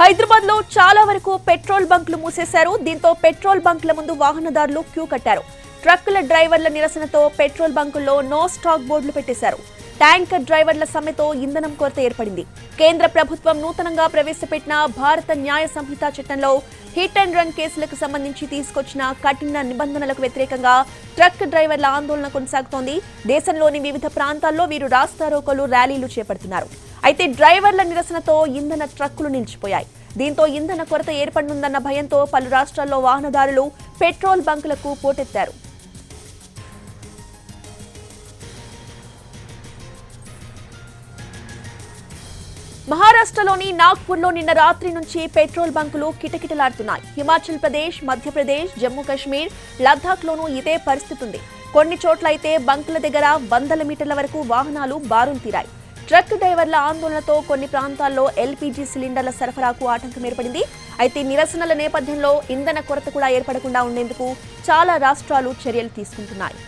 హైదరాబాద్ లో చాలా వరకు పెట్రోల్ బంకులు మూసేశారు. దీంతో పెట్రోల్ బంకుల ముందు వాహనదారులు క్యూ కట్టారు. ట్రక్కుల డ్రైవర్ల నిరసనతో పెట్రోల్ బంకుల్లో నో స్టాక్ బోర్డులు పెట్టేశారు. ట్యాంకర్ డ్రైవర్ల సమ్మెతో ఇంధనం కొరత ఏర్పడింది. కేంద్ర ప్రభుత్వం నూతనంగా ప్రవేశపెట్టిన భారత న్యాయ సంహిత చట్టంలో హిట్ అండ్ రన్ కేసులకు సంబంధించి తీసుకొచ్చిన కఠిన నిబంధనలకు వ్యతిరేకంగా ట్రక్ డ్రైవర్ల ఆందోళన కొనసాగుతోంది. దేశంలోని వివిధ ప్రాంతాల్లో వీరు రాస్తారోకోలు, ర్యాలీలు చేపడుతున్నారు. అయితే డ్రైవర్ల నిరసనతో ఇంధన ట్రక్కులు నిలిచిపోయాయి. దీంతో ఇంధన కొరత ఏర్పడనుందన్న భయంతో పలు రాష్ట్రాల్లో వాహనదారులు పెట్రోల్ బంకులకు పోటెత్తారు. మహారాష్ట్రలోని నాగ్పూర్లో నిన్న రాత్రి నుంచి పెట్రోల్ బంకులు కిటకిటలాడుతున్నాయి. హిమాచల్ ప్రదేశ్, మధ్యప్రదేశ్, జమ్మూ కాశ్మీర్, లద్దాఖ్లోనూ ఇదే పరిస్థితి ఉంది. కొన్ని చోట్ల అయితే బంకుల దగ్గర వందల మీటర్ల వరకు వాహనాలు బారులు తీరాయి. ట్రక్ డ్రైవర్ల ఆందోళనతో కొన్ని ప్రాంతాల్లో ఎల్పీజీ సిలిండర్ల సరఫరాకు ఆటంకం ఏర్పడింది. అయితే నిరసనల నేపథ్యంలో ఇంధన కొరత కూడా ఏర్పడకుండా ఉండేందుకు చాలా రాష్ట్రాలు చర్యలు తీసుకుంటున్నాయి.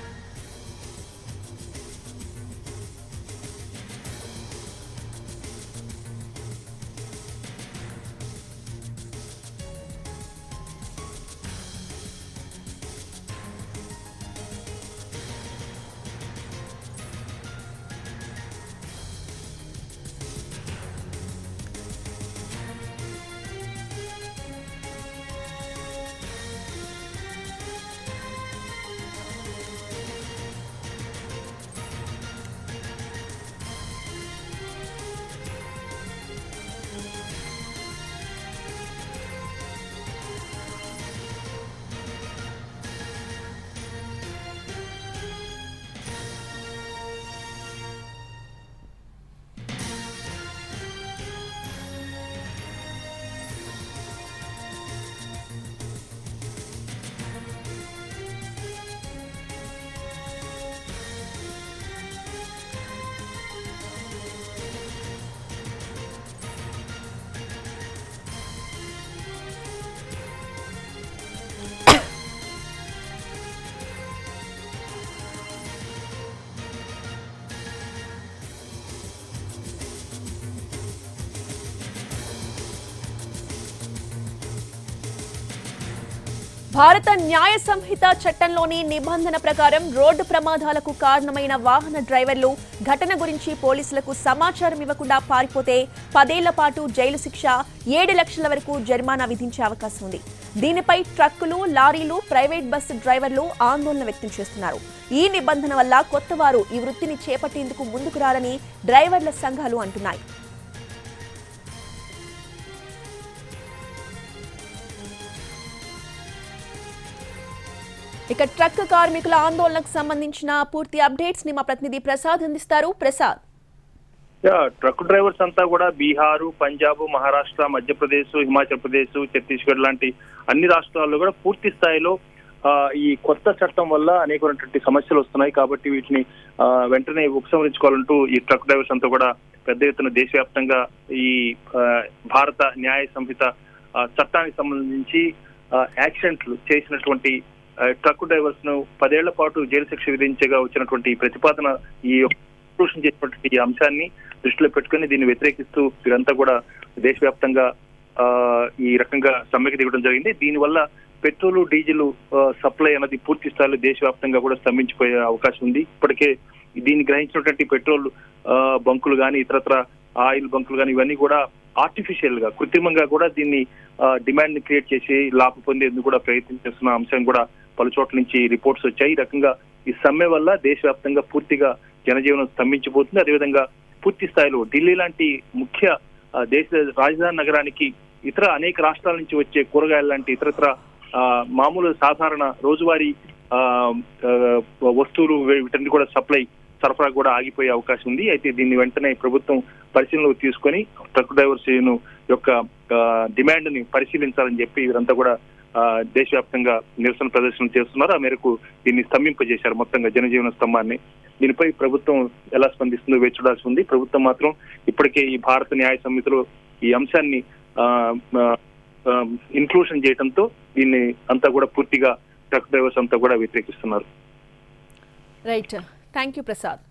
భారత న్యాయ సంహిత చట్టంలోని నిబంధన ప్రకారం రోడ్డు ప్రమాదాలకు కారణమైన వాహన డ్రైవర్లు ఘటన గురించి పోలీసులకు సమాచారం ఇవ్వకుండా పారిపోతే 10 ఏళ్ల పాటు జైలు శిక్ష, 7 లక్షల వరకు జరిమానా విధించే అవకాశం ఉంది. దీనిపై ట్రక్కులు, లారీలు, ప్రైవేట్ బస్సు డ్రైవర్లు ఆందోళన వ్యక్తం చేస్తున్నారు. ఈ నిబంధన వల్ల కొత్తవారు ఈ వృత్తిని చేపట్టేందుకు ముందుకు రారని డ్రైవర్ల సంఘాలు అంటున్నాయి. ఇక ట్రక్ కార్మికుల ఆందోళనకు సంబంధించిన పూర్తి అప్డేట్స్ ని మా ప్రతినిధి ప్రసాద్ అందిస్తారు. ప్రసాద్, ట్రక్ డ్రైవర్స్ అంతా కూడా బీహారు, పంజాబ్, మహారాష్ట్ర, మధ్యప్రదేశ్, హిమాచల్ ప్రదేశ్, ఛత్తీస్గఢ్ లాంటి అన్ని రాష్ట్రాల్లో కూడా పూర్తి స్థాయిలో ఈ కొత్త చట్టం వల్ల అనేకమైనటువంటి సమస్యలు వస్తున్నాయి. కాబట్టి వీటిని వెంటనే ఉపసంహరించుకోవాలంటూ ఈ ట్రక్ డ్రైవర్స్ అంతా కూడా పెద్ద ఎత్తున దేశవ్యాప్తంగా ఈ భారత న్యాయ సంహిత చట్టానికి సంబంధించి యాక్సిడెంట్లు చేసినటువంటి ట్రక్ డ్రైవర్స్ ను 10 ఏళ్ల పాటు జైలు శిక్ష విధించగా వచ్చినటువంటి ప్రతిపాదన, ఈ చేసినటువంటి ఈ అంశాన్ని దృష్టిలో పెట్టుకుని దీన్ని వ్యతిరేకిస్తూ వీరంతా కూడా దేశవ్యాప్తంగా ఈ రకంగా సమ్మెకి దిగడం జరిగింది. దీనివల్ల పెట్రోల్, డీజిల్ సప్లై అన్నది పూర్తి స్థాయిలో దేశవ్యాప్తంగా కూడా స్తంభించిపోయే అవకాశం ఉంది. ఇప్పటికే దీన్ని గ్రహించినటువంటి పెట్రోల్ బంకులు కానీ, ఇతరత్ర ఆయిల్ బంకులు కానీ ఇవన్నీ కూడా ఆర్టిఫిషియల్ గా, కృత్రిమంగా కూడా దీన్ని డిమాండ్ ని క్రియేట్ చేసి లాభ పొందేందుకు కూడా ప్రయత్నం చేస్తున్న అంశం కూడా పలు చోట్ల నుంచి రిపోర్ట్స్ వచ్చాయి. ఈ రకంగా ఈ సమ్మె వల్ల దేశవ్యాప్తంగా పూర్తిగా జనజీవనం స్తంభించిపోతుంది. అదేవిధంగా పూర్తి స్థాయిలో ఢిల్లీ లాంటి ముఖ్య దేశ రాజధాని నగరానికి ఇతర అనేక రాష్ట్రాల నుంచి వచ్చే కూరగాయలు లాంటి ఇతరత్ర మామూలు సాధారణ రోజువారీ వస్తువులు వీటిని కూడా సరఫరా కూడా ఆగిపోయే అవకాశం ఉంది. అయితే దీన్ని వెంటనే ప్రభుత్వం పరిశీలనలోకి తీసుకొని ట్రక్ డ్రైవర్స్ యొక్క డిమాండ్ ని పరిశీలించాలని చెప్పి వీరంతా కూడా దేశవ్యాప్తంగా నిరసన ప్రదర్శన చేస్తున్నారు. ఆ మేరకు దీన్ని స్తంభింపజేశారు, మొత్తంగా జనజీవన స్తంభాన్ని. దీనిపై ప్రభుత్వం ఎలా స్పందిస్తుందో వేచి చూడాల్సి ఉంది. ప్రభుత్వం మాత్రం ఇప్పటికే ఈ భారత న్యాయ సంహితలో ఈ అంశాన్ని ఇన్క్లూషన్ చేయడంతో దీన్ని అంతా కూడా పూర్తిగా ట్రక్ డ్రైవర్స్ అంతా కూడా వ్యతిరేకిస్తున్నారు. Right, thank you Prasad.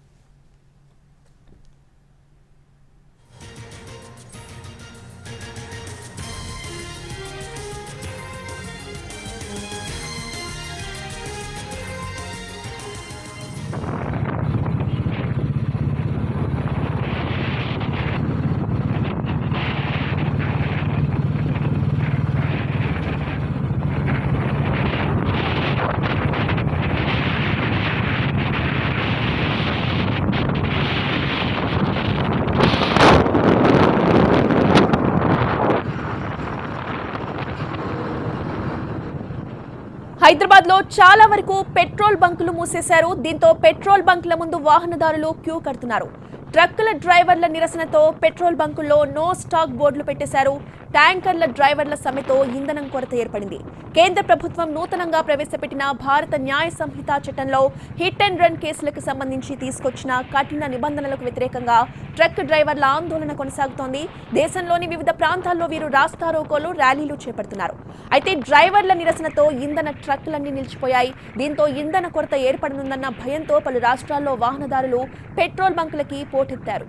Hyderabad లో చాలా వరకు పెట్రోల్ బంకులు మూసేశారు. దీంతో పెట్రోల్ బంకుల ముందు వాహనదారులు క్యూ కడుతున్నారు. ట్రక్కుల డ్రైవర్ల నిరసనతో పెట్రోల్ బంకుల్లో నో స్టాక్ బోర్డులు పెట్టేశారు. ట్యాంకర్ల డ్రైవర్ల సమ్మెతో ఇంధనం కొరత ఏర్పడింది. కేంద్ర ప్రభుత్వం నూతనంగా ప్రవేశపెట్టిన భారత న్యాయ సంహిత చట్టంలో హిట్ అండ్ రన్ కేసులకు సంబంధించి తీసుకొచ్చిన కఠిన నిబంధనలకు వ్యతిరేకంగా ట్రక్ డ్రైవర్ల ఆందోళన కొనసాగుతోంది. దేశంలోని వివిధ ప్రాంతాల్లో వీరు రాస్తారోకోలు, ర్యాలీలు చేపడుతున్నారు. అయితే డ్రైవర్ల నిరసనతో ఇంధన ట్రక్కులన్నీ నిలిచిపోయాయి. దీంతో ఇంధన కొరత ఏర్పడనుందన్న భయంతో పలు రాష్ట్రాల్లో వాహనదారులు పెట్రోల్ బంకులకి పోటెత్తారు.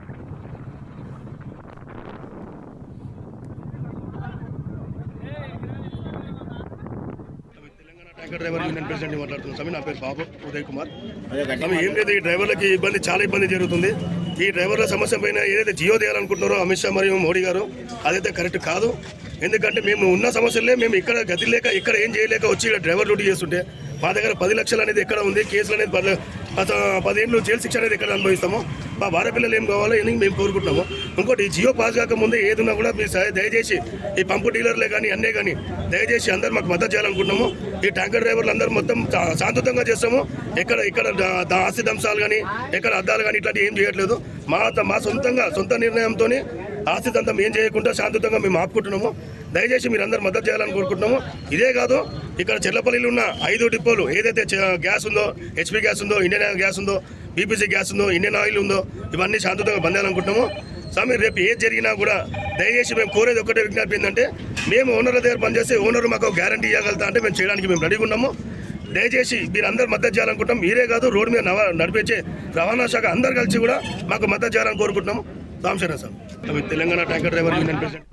ట్యాంకర్ డ్రైవర్ యూనియన్ ప్రెసిడెంట్ మాట్లాడుతున్నాను స్వామి. నా పేరు బాబు ఉదయ్ కుమార్. స్వామి, ఏం లేదు, ఈ డ్రైవర్లకి చాలా ఇబ్బంది జరుగుతుంది. ఈ డ్రైవర్ల సమస్య పైన ఏదైతే జియో చేయాలనుకుంటున్నారో అమిత్ షా మరియు మోడీ గారు, అదైతే కరెక్ట్ కాదు. ఎందుకంటే మేము ఉన్న సమస్యలే మేము ఇక్కడ గతి లేక ఇక్కడ ఏం చేయలేక వచ్చి ఇక్కడ డ్రైవర్ డ్యూటీ చేస్తుంటే మా దగ్గర 10 లక్షలు అనేది ఎక్కడ ఉంది, కేసులు అనేది 10 ఏళ్ళు జైలు శిక్ష అనేది ఎక్కడ అనుభవిస్తామో, మా భార్య పిల్లలు ఏం కావాలో అని మేము కోరుకుంటున్నాము. ఇంకోటి, జియో పాస్ కాకముందే ఏదున్నా కూడా మీరు దయచేసి ఈ పంపు డీలర్లే కానీ అన్నే కానీ దయచేసి అందరూ మాకు మద్దతు చేయాలనుకుంటున్నాము. ఈ ట్యాంకర్ డ్రైవర్లు అందరూ మొత్తం శాంతియుతంగా చేస్తాము. ఇక్కడ ఆస్తి దంశాలు కానీ ఎక్కడ అద్దాలు కానీ ఇట్లాంటివి ఏం చేయట్లేదు. మా సొంత నిర్ణయంతో ఆస్తి దంతం ఏం చేయకుండా శాంతియుతంగా మేము ఆపుకుంటున్నాము. దయచేసి మీరు అందరూ మద్దతు చేయాలని కోరుకుంటున్నాము. ఇదే కాదు, ఇక్కడ చెర్లపల్లిలో ఉన్న 5 డిపోలు ఏదైతే గ్యాస్ ఉందో, హెచ్పి గ్యాస్ ఉందో, ఇండియన్ గ్యాస్ ఉందో, బీపీసీ గ్యాస్ ఉందో, ఇండియన్ ఆయిల్ ఉందో, ఇవన్నీ శాంతియుతంగా బంద్ చేయాలనుకుంటున్నాము. స్వామి, రేపు ఏది జరిగినా కూడా దయచేసి మేము కోరేది ఒకటే విజ్ఞప్తి ఏంటంటే, మేము ఓనర్ల దగ్గర పనిచేస్తే ఓనర్ మాకు గ్యారంటీ ఇవ్వగలుగుతా అంటే మేము చేయడానికి మేము రెడీగా ఉన్నాము. దయచేసి మీరు అందరు మద్దతు చేయాలనుకుంటాం. మీరే కాదు, రోడ్డు మీద నడిపించే రవాణా శాఖ అందరు కలిసి కూడా మాకు మద్దతు చేయాలని కోరుకుంటున్నాము. Ramachandra sir, Telangana tanker driver union president.